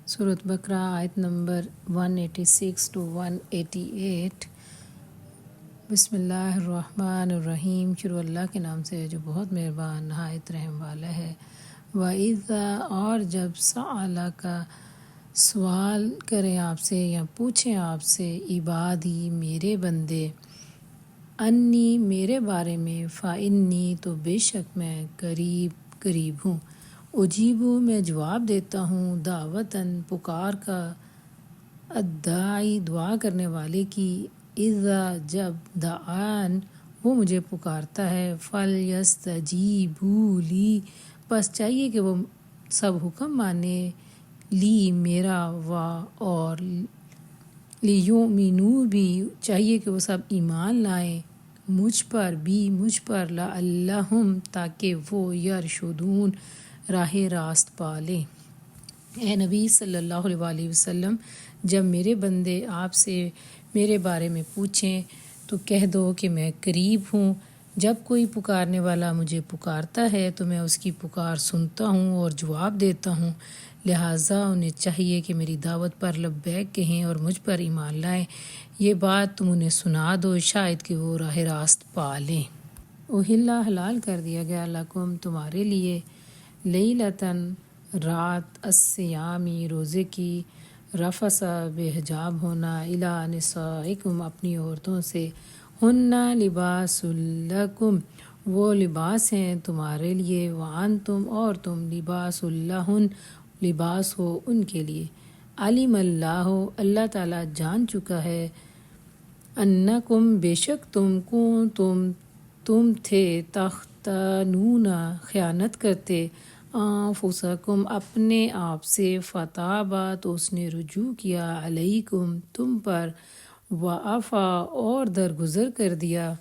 سورۃ بقرہ آیت number 186 to 188۔ بسم اللہ الرحمن الرحیم، شروع اللہ کے نام سے جو بہت مہربان نہایت رحم والا ہے۔ وَإِذَا، اور جب سَأَلَكَ سوال کریں آپ سے یا پوچھیں آپ سے، عبادی میرے بندے، انی میرے بارے میں، فَإِنِّي تو بے شک میں قریب ہوں، اجیبو میں جواب دیتا ہوں، دعوتاً پکار کا، الداعی دعا کرنے والے کی، اذا جب، دعان وہ مجھے پکارتا ہے، فلیستجیبوا لی پس چاہیے کہ وہ سب حکم مانے، لی میرا، اور لیؤمنوا بھی چاہیے کہ وہ سب ایمان لائیں مجھ پر، لعلہم تاکہ وہ یرشدون راہ راست پالیں۔ اے نبی صلی اللہ علیہ وآلہ وسلم، جب میرے بندے آپ سے میرے بارے میں پوچھیں تو کہہ دو کہ میں قریب ہوں، جب کوئی پکارنے والا مجھے پکارتا ہے تو میں اس کی پکار سنتا ہوں اور جواب دیتا ہوں، لہٰذا انہیں چاہیے کہ میری دعوت پر لبیک کہیں اور مجھ پر ایمان لائیں۔ یہ بات تم انہیں سنا دو، شاید کہ وہ راہ راست پالیں۔ احلّ حلال کر دیا گیا، لکم تمہارے لیے، لیلتاً رات، الصیامی روزے کی، رفث بے حجاب ہونا، الی نسائکم اپنی عورتوں سے، ہن لباس لکم وہ لباس ہیں تمہارے لیے، وانتم اور تم لباس لہن لباس ہو ان کے لیے، علم اللہ اللہ تعالیٰ جان چکا ہے، انکم بے شک تم تھے، تختانون خیانت کرتے، انفسکم اپنے آپ سے، فتابا تو اس نے رجوع کیا، علیکم تم پر، وعفا اور درگزر کر دیا،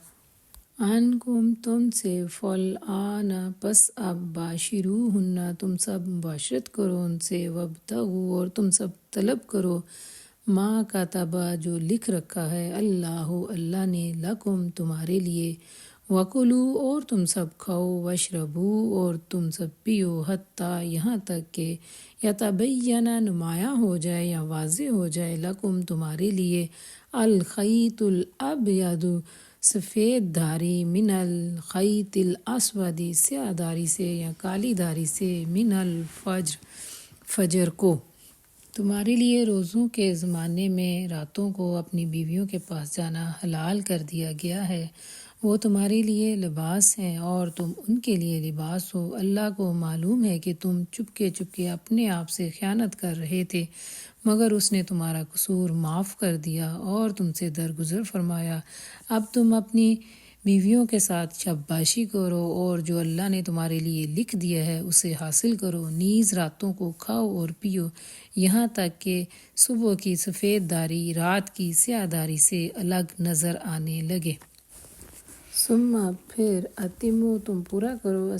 عنکم تم سے، فالآن پس اب، باشروہن تم سب مباشرت کرو ان سے، وابتغوا اور تم سب طلب کرو، ما کتبا جو لکھ رکھا ہے، اللہ نے، لکم تمہارے لیے، وکلوا اور تم سب کھاؤ، واشربوا اور تم سب پیو، حتیٰ یہاں تک کہ، یتبین نمایاں ہو جائے یا واضح ہو جائے، لکم تمہارے لیے، الخیط الابیض سفید دھاری، من الخیط الاسود سیاہ دھاری سے یا کالی دھاری سے، من الفجر فجر کو۔ تمہارے لیے روزوں کے زمانے میں راتوں کو اپنی بیویوں کے پاس جانا حلال کر دیا گیا ہے، وہ تمہارے لیے لباس ہیں اور تم ان کے لیے لباس ہو، اللہ کو معلوم ہے کہ تم چپکے اپنے آپ سے خیانت کر رہے تھے، مگر اس نے تمہارا قصور معاف کر دیا اور تم سے درگزر فرمایا، اب تم اپنی بیویوں کے ساتھ شاباشی کرو اور جو اللہ نے تمہارے لیے لکھ دیا ہے اسے حاصل کرو، نیز راتوں کو کھاؤ اور پیو، یہاں تک کہ صبح کی سفید دھاری رات کی سیاہ دھاری سے الگ نظر آنے لگے۔ ثم پھر، اتموا تم پورا کرو،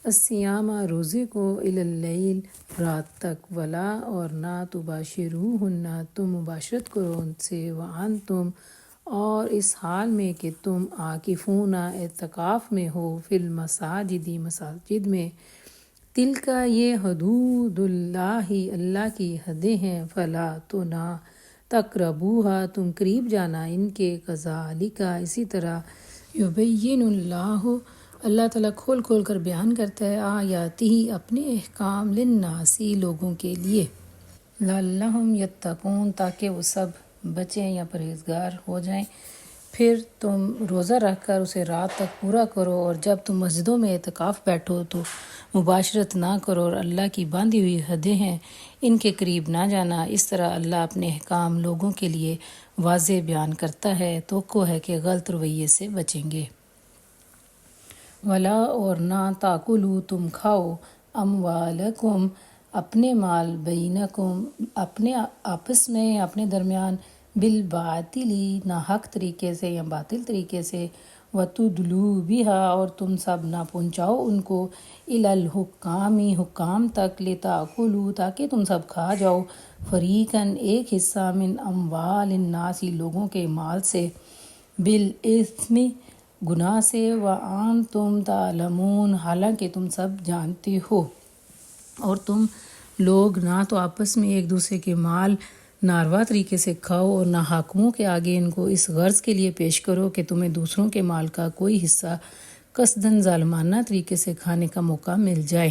الصیام روزے کو، الی اللیل رات تک، ولا اور نہ، تباشروہن تم مباشرت کرو ان سے، وانتم اور اس حال میں کہ تم، عاکفون اعتکاف میں ہو، فی المساجد مساجد میں، تلک یہ حدود اللہ اللہ کی حدیں ہیں، فلا تو نہ، تقربوہا تم قریب جانا ان کے، کذالک اسی طرح، یبین اللہ تعالیٰ کھول کر بیان کرتا ہے، آیاتہ اپنے احکام، للناسی لوگوں کے لیے، لعلہم یتقون تاکہ وہ سب بچیں یا پرہیزگار ہو جائیں۔ پھر تم روزہ رکھ کر اسے رات تک پورا کرو، اور جب تم مسجدوں میں اعتکاف بیٹھو تو مباشرت نہ کرو، اور اللہ کی باندھی ہوئی حدیں ہیں ان کے قریب نہ جانا، اس طرح اللہ اپنے احکام لوگوں کے لیے واضح بیان کرتا ہے، توقع ہے کہ غلط رویے سے بچیں گے۔ ولا اور نہ، تاکلوا تم کھاؤ، اموالکم اپنے مال، بینکم اپنے آپس میں، اپنے درمیان، بالباطل ناحق طریقے سے یا باطل طریقے سے، وتدلوا بہا اور تم سب نہ پہنچاؤ ان کو، الی الحکام حکام تک، لتاکلوا تاکہ تم سب کھا جاؤ، فریقاً ایک حصہ، من اموال الناس لوگوں کے مال سے، بالاثم گناہ سے، وانتم تعلمون حالانکہ تم سب جانتے ہو، اور تم لوگ نہ تو آپس میں ایک دوسرے کے مال ناروا طریقے سے کھاؤ اور نہ حاکموں کے آگے ان کو اس غرض کے لیے پیش کرو کہ تمہیں دوسروں کے مال کا کوئی حصہ قصداً ظالمانہ طریقے سے کھانے کا موقع مل جائے۔